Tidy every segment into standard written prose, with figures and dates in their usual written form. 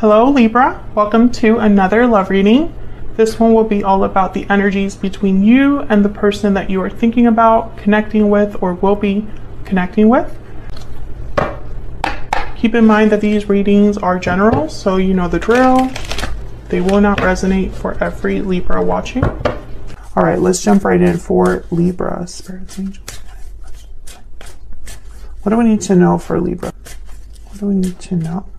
Hello Libra, welcome to another love reading. This one will be all about the energies between you and the person that you are thinking about, connecting with, or will be connecting with. Keep in mind that these readings are general, so you know the drill. They will not resonate for every Libra watching. All right, let's jump right in for Libra. Spirits, angels. What do we need to know for Libra? What do we need to know?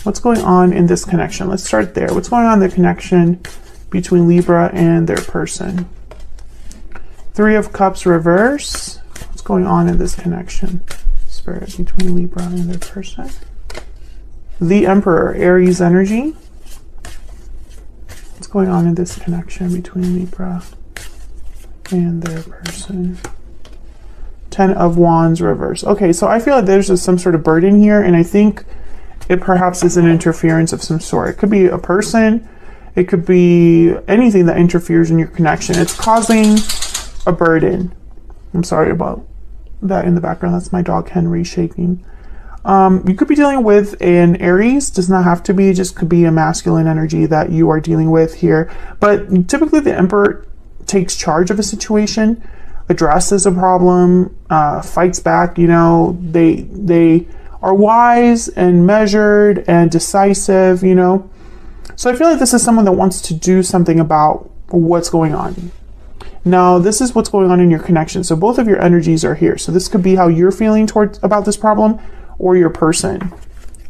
What's going on in this connection? Let's start there. What's going on in the connection between Libra and their person? Three of Cups reverse. What's going on in this connection, Spirit, between Libra and their person? The Emperor, Aries energy. What's going on in this connection between Libra and their person? Ten of Wands reverse. Okay, so I feel like there's just some sort of burden here, and I think it perhaps is an interference of some sort. It could be a person, it could be anything that interferes in your connection. It's causing a burden. I'm sorry about that in the background. That's my dog Henry shaking. You could be dealing with an Aries. Does not have to be, just could be a masculine energy that you are dealing with here. But typically the Emperor takes charge of a situation, addresses a problem, fights back. You know, they are wise and measured and decisive, you know. So I feel like this is someone that wants to do something about what's going on. Now, this is what's going on in your connection. So both of your energies are here. So this could be how you're feeling about this problem or your person.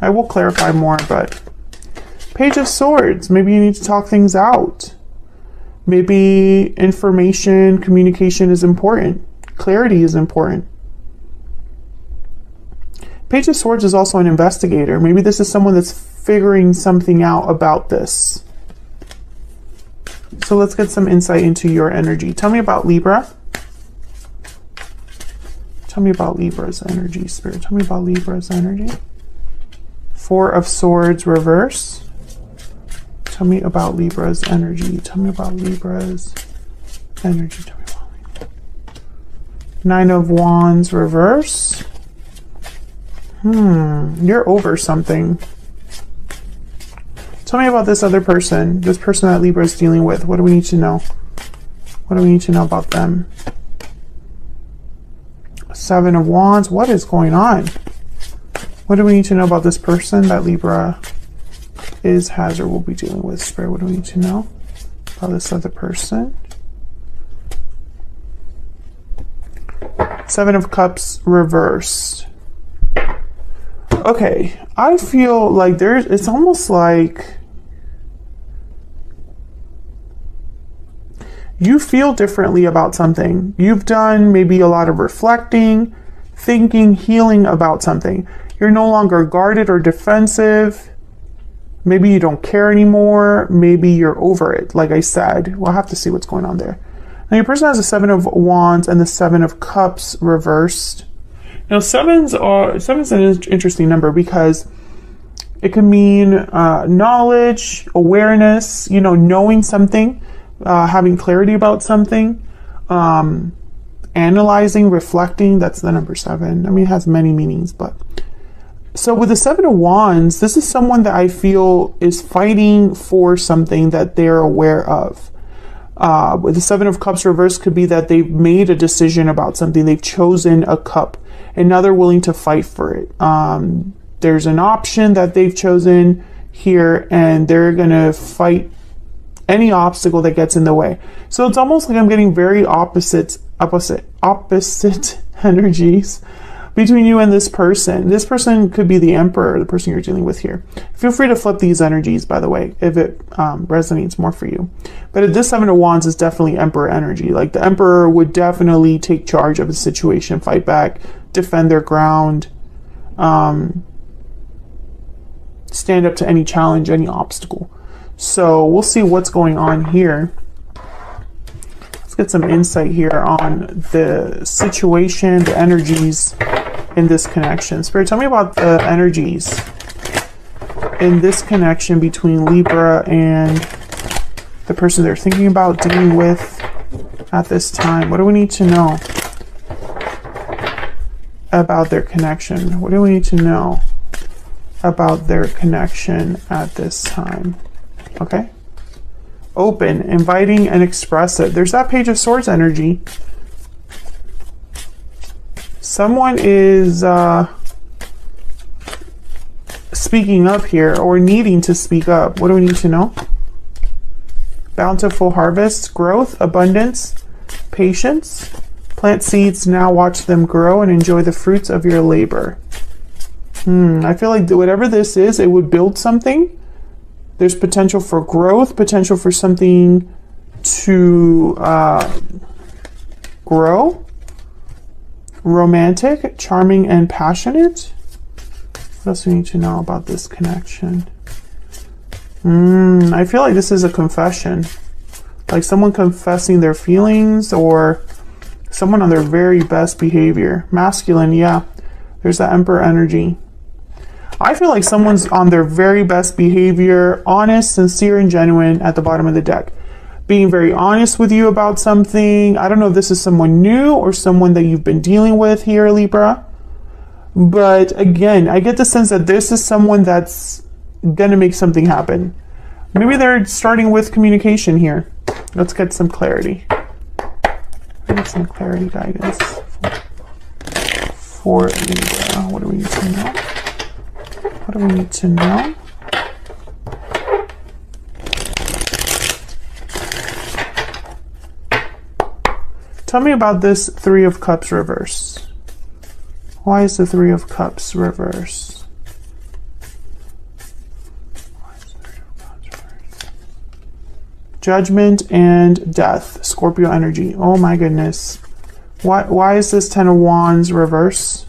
I will clarify more, but Page of Swords. Maybe you need to talk things out. Maybe information, communication is important. Clarity is important. Page of Swords is also an investigator. Maybe this is someone that's figuring something out about this. So let's get some insight into your energy. Tell me about Libra. Tell me about Libra's energy, Spirit. Tell me about Libra's energy. Four of Swords reverse. Tell me about Libra's energy. Tell me about Libra's energy. Tell me about Libra. Nine of Wands reverse. You're over something. Tell me about this other person, this person that Libra is dealing with. What do we need to know? What do we need to know about them? Seven of Wands. What is going on? What do we need to know about this person that Libra has, or will be dealing with? Spirit, what do we need to know about this other person? Seven of Cups reversed. Okay, I feel like it's almost like you feel differently about something. You've done maybe a lot of reflecting, thinking, healing about something. You're no longer guarded or defensive. Maybe you don't care anymore. Maybe you're over it. Like I said, we'll have to see what's going on there. Now your person has the Seven of Wands and the Seven of Cups reversed. Now, sevens an interesting number because it can mean knowledge, awareness, you know, knowing something, having clarity about something, analyzing, reflecting. That's the number seven. I mean, it has many meanings, but so with the Seven of Wands, this is someone that I feel is fighting for something that they're aware of. With the Seven of Cups reversed could be that they've made a decision about something. They've chosen a cup and now they're willing to fight for it. There's an option that they've chosen here and they're going to fight any obstacle that gets in the way. So it's almost like I'm getting very opposite energies between you and this person. This person could be the Emperor, the person you're dealing with here. Feel free to flip these energies, by the way, if it resonates more for you. But this Seven of Wands is definitely Emperor energy. Like the Emperor would definitely take charge of the situation, fight back, defend their ground, stand up to any challenge, any obstacle. So we'll see what's going on here. Let's get some insight here on the situation, the energies in this connection. Spirit, tell me about the energies in this connection between Libra and the person they're thinking about dealing with at this time. What do we need to know? about their connection? What do we need to know about their connection at this time? Okay. Open, inviting, and expressive. There's that Page of Swords energy. Someone is speaking up here, or needing to speak up. What do we need to know? Bountiful harvest, growth, abundance, patience. Plant seeds, now watch them grow and enjoy the fruits of your labor. I feel like whatever this is, it would build something. There's potential for growth, potential for something to grow. Romantic, charming, and passionate. What else do we need to know about this connection? I feel like this is a confession. Like someone confessing their feelings, or someone on their very best behavior. Masculine, yeah. There's the Emperor energy. I feel like someone's on their very best behavior, honest, sincere, and genuine at the bottom of the deck. Being very honest with you about something. I don't know if this is someone new or someone that you've been dealing with here, Libra. But again, I get the sense that this is someone that's going to make something happen. Maybe they're starting with communication here. Let's get some clarity. Get some clarity guidance for Libra. What do we need to know? What do we need to know? Tell me about this Three of Cups reverse. Why is the Three of Cups reverse? Judgment and death. Scorpio energy. Oh my goodness. Why is this Ten of Wands reverse?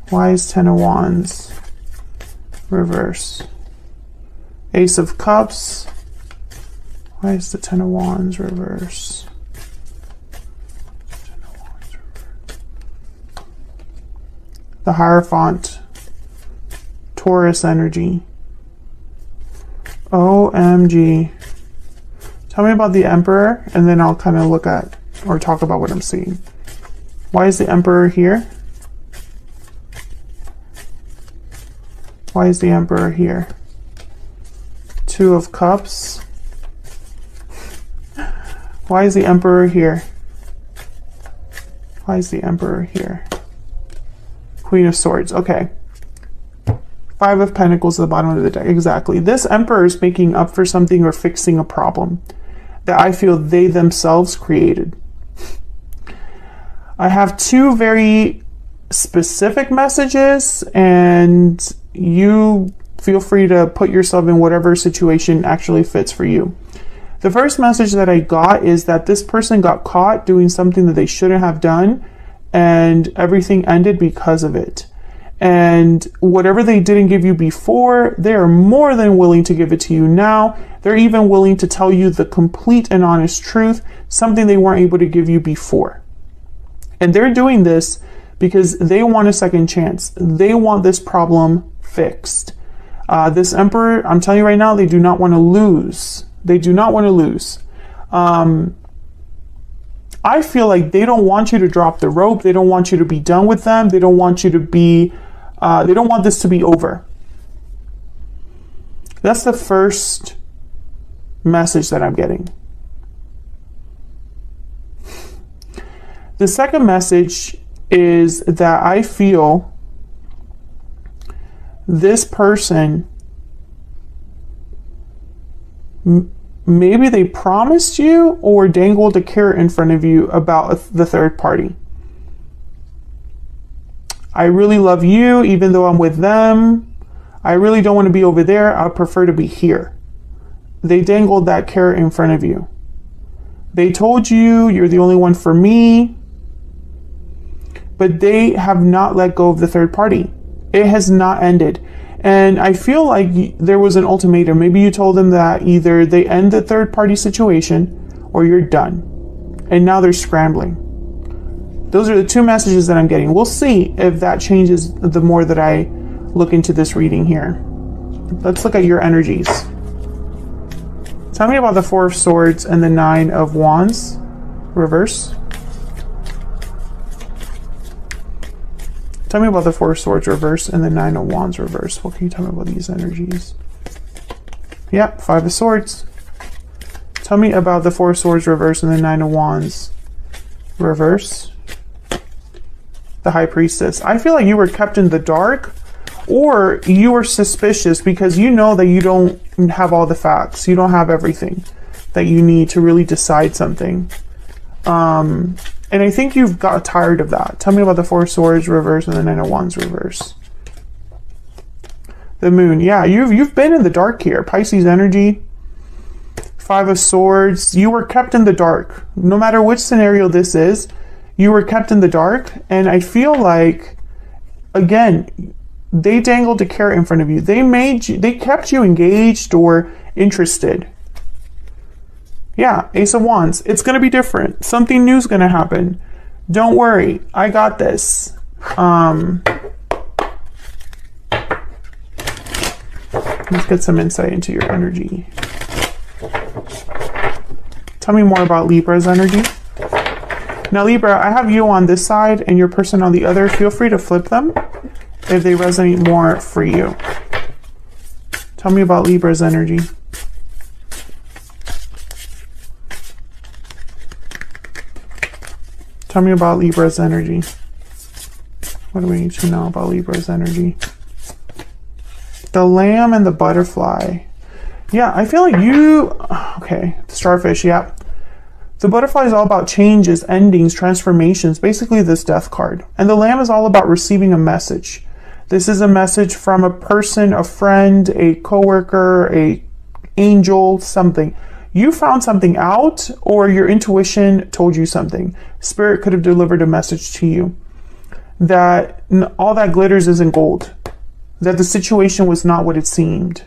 Why is Ten of Wands reverse? Ace of Cups. Why is the Ten of Wands reverse? Ten of Wands reverse. The Hierophant. Taurus energy. OMG. Tell me about the Emperor, and then I'll kind of look at or talk about what I'm seeing. Why is the Emperor here? Why is the Emperor here? Two of Cups. Why is the Emperor here? Why is the Emperor here? Queen of Swords. Okay. Five of Pentacles at the bottom of the deck. Exactly. This Emperor is making up for something or fixing a problem that I feel they themselves created. I have two very specific messages, and you feel free to put yourself in whatever situation actually fits for you. The first message that I got is that this person got caught doing something that they shouldn't have done, and everything ended because of it. And whatever they didn't give you before, they are more than willing to give it to you now. They're even willing to tell you the complete and honest truth, something they weren't able to give you before. And they're doing this because they want a second chance. They want this problem fixed. This Emperor, I'm telling you right now, they do not want to lose. They do not want to lose. I feel like they don't want you to drop the rope. They don't want you to be done with them. They don't want you to be, they don't want this to be over. That's the first message that I'm getting. The second message is that I feel this person, maybe they promised you or dangled a carrot in front of you about the third party. I really love you, even though I'm with them. I really don't want to be over there. I prefer to be here. They dangled that carrot in front of you. They told you you're the only one for me, but they have not let go of the third party. It has not ended. And I feel like there was an ultimatum. Maybe you told them that either they end the third party situation or you're done. And now they're scrambling. Those are the two messages that I'm getting. We'll see if that changes the more that I look into this reading here. Let's look at your energies. Tell me about the Four of Swords and the Nine of Wands. Reverse. Tell me about the Four of Swords reverse and the Nine of Wands reverse. What can you tell me about these energies? Yep, Five of Swords. Tell me about the Four of Swords reverse and the Nine of Wands reverse. The High Priestess. I feel like you were kept in the dark, or you were suspicious because you know that you don't have all the facts. You don't have everything that you need to really decide something. And I think you've got tired of that. Tell me about the Four of Swords reverse and the Nine of Wands reverse. The Moon. Yeah, you've been in the dark here. Pisces energy. Five of Swords. You were kept in the dark. No matter which scenario this is, you were kept in the dark. And I feel like, again, they dangled a carrot in front of you. They kept you engaged or interested. Yeah, Ace of Wands. It's going to be different. Something new is going to happen. Don't worry. I got this. Let's get some insight into your energy. Tell me more about Libra's energy. Now, Libra, I have you on this side and your person on the other. Feel free to flip them if they resonate more for you. Tell me about Libra's energy. Tell me about Libra's energy. What do we need to know about Libra's energy? The Lamb and the Butterfly. Yeah, I feel like you... Okay, Starfish, yeah. The Butterfly is all about changes, endings, transformations, basically this Death card. And the Lamb is all about receiving a message. This is a message from a person, a friend, a coworker, a angel, something. You found something out, or your intuition told you something. Spirit could have delivered a message to you that all that glitters isn't gold, that the situation was not what it seemed,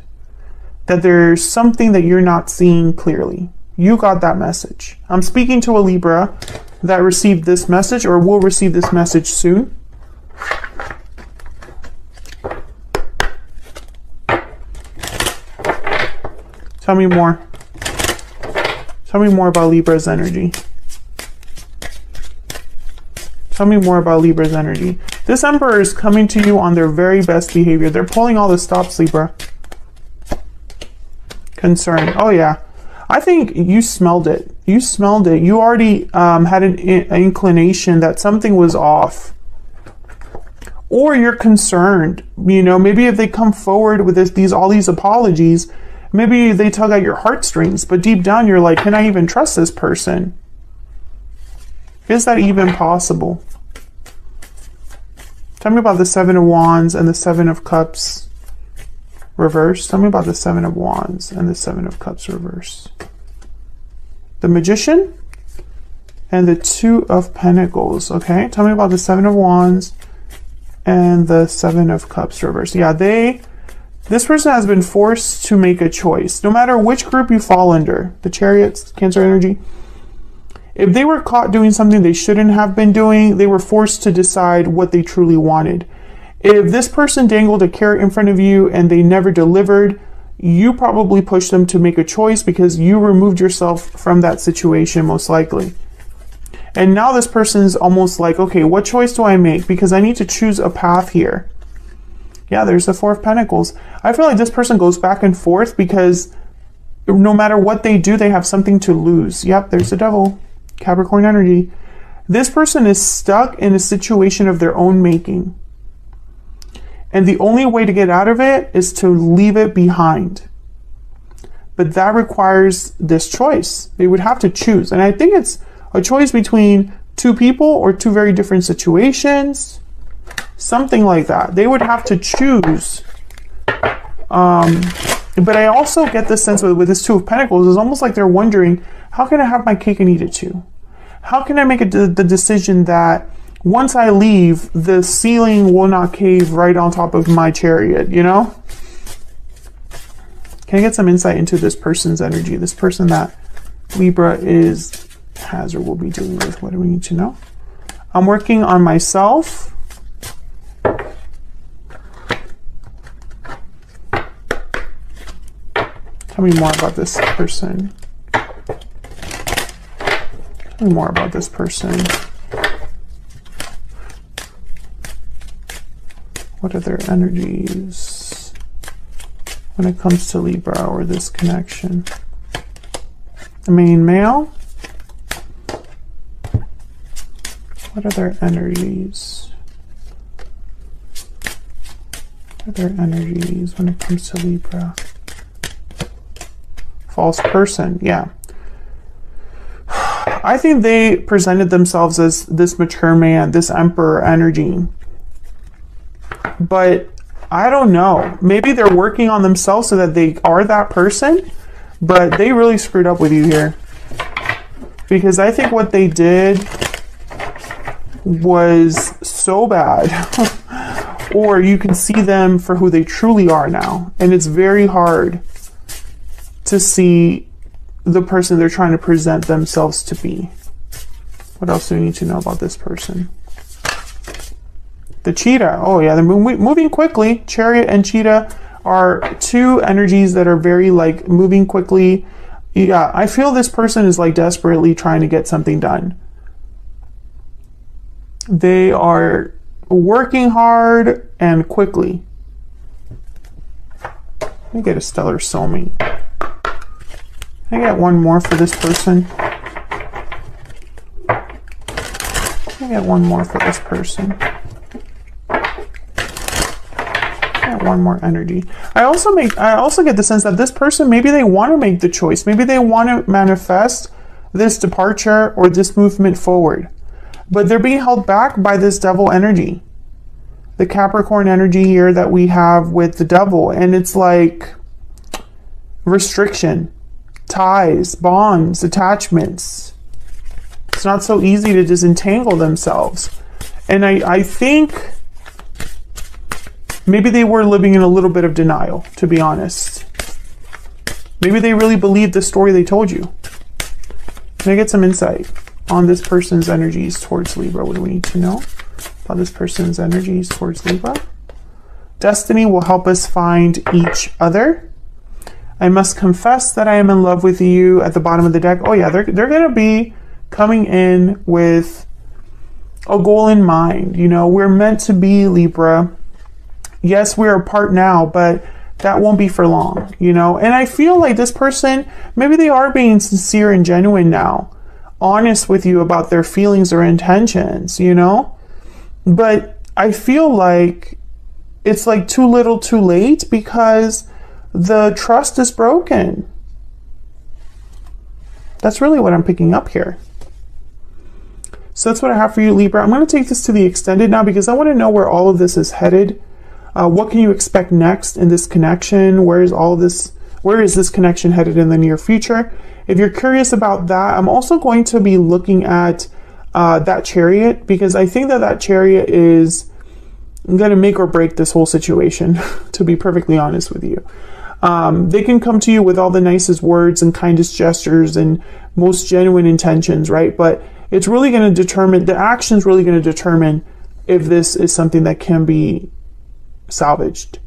that there's something that you're not seeing clearly. You got that message. I'm speaking to a Libra that received this message or will receive this message soon. Tell me more. Tell me more about Libra's energy. Tell me more about Libra's energy. This Emperor is coming to you on their very best behavior. They're pulling all the stops, Libra. Concern. Oh, yeah. I think you smelled it. You smelled it. You already had an inclination that something was off. Or you're concerned. You know, maybe if they come forward with all these apologies, maybe they tug at your heartstrings, but deep down you're like, can I even trust this person? Is that even possible? Tell me about the Seven of Wands and the Seven of Cups reverse. Tell me about the Seven of Wands and the Seven of Cups reverse. The Magician and the Two of Pentacles. Okay, tell me about the Seven of Wands and the Seven of Cups reverse. Yeah, this person has been forced to make a choice. No matter which group you fall under, the Chariots, Cancer energy, if they were caught doing something they shouldn't have been doing, they were forced to decide what they truly wanted. If this person dangled a carrot in front of you and they never delivered, you probably pushed them to make a choice because you removed yourself from that situation, most likely. And now this person's almost like, okay, what choice do I make? Because I need to choose a path here. Yeah, there's the Four of Pentacles. I feel like this person goes back and forth because no matter what they do, they have something to lose. Yep, there's the Devil. Capricorn energy. This person is stuck in a situation of their own making. And the only way to get out of it is to leave it behind. But that requires this choice. They would have to choose. And I think it's a choice between two people or two very different situations. Something like that. They would have to choose. But I also get this sense with this Two of Pentacles, it's almost like they're wondering, how can I have my cake and eat it too? How can I make the decision that once I leave, the ceiling will not cave right on top of my chariot, you know? Can I get some insight into this person's energy? This person that Libra has or will be dealing with. What do we need to know? I'm working on myself. Tell me more about this person. Tell me more about this person. What are their energies when it comes to Libra or this connection? The main male. What are their energies? What are their energies when it comes to Libra? False person, yeah. I think they presented themselves as this mature man, this emperor energy. But I don't know. Maybe they're working on themselves so that they are that person, but they really screwed up with you here. Because I think what they did was so bad. Or you can see them for who they truly are now. And it's very hard to see the person they're trying to present themselves to be. What else do we need to know about this person? The cheetah. Oh yeah, they're moving quickly. Chariot and cheetah are two energies that are very like moving quickly. Yeah, I feel this person is like desperately trying to get something done. They are working hard and quickly. Let me get a stellar soulmate. Can I get one more for this person? Can I get one more for this person? One more energy. I also get the sense that this person, maybe they want to make the choice. Maybe they want to manifest this departure or this movement forward. But they're being held back by this devil energy. The Capricorn energy here that we have with the devil. And it's like restriction, ties, bonds, attachments. It's not so easy to disentangle themselves. And I think maybe they were living in a little bit of denial, to be honest. Maybe they really believed the story they told you. Can I get some insight on this person's energies towards Libra? What do we need to know about this person's energies towards Libra? Destiny will help us find each other. I must confess that I am in love with you at the bottom of the deck. Oh yeah, they're going to be coming in with a goal in mind. You know, we're meant to be, Libra. Yes, we're apart now, but that won't be for long, you know? And I feel like this person, maybe they are being sincere and genuine now, honest with you about their feelings or intentions, you know? But I feel like it's like too little too late because the trust is broken. That's really what I'm picking up here. So that's what I have for you, Libra. I'm going to take this to the extended now because I want to know where all of this is headed. What can you expect next in this connection? Where is this connection headed in the near future? If you're curious about that, I'm also going to be looking at that chariot because I think that chariot is going to make or break this whole situation, to be perfectly honest with you. They can come to you with all the nicest words and kindest gestures and most genuine intentions, right? But it's really going to determine, the action's really going to determine if this is something that can be salvaged.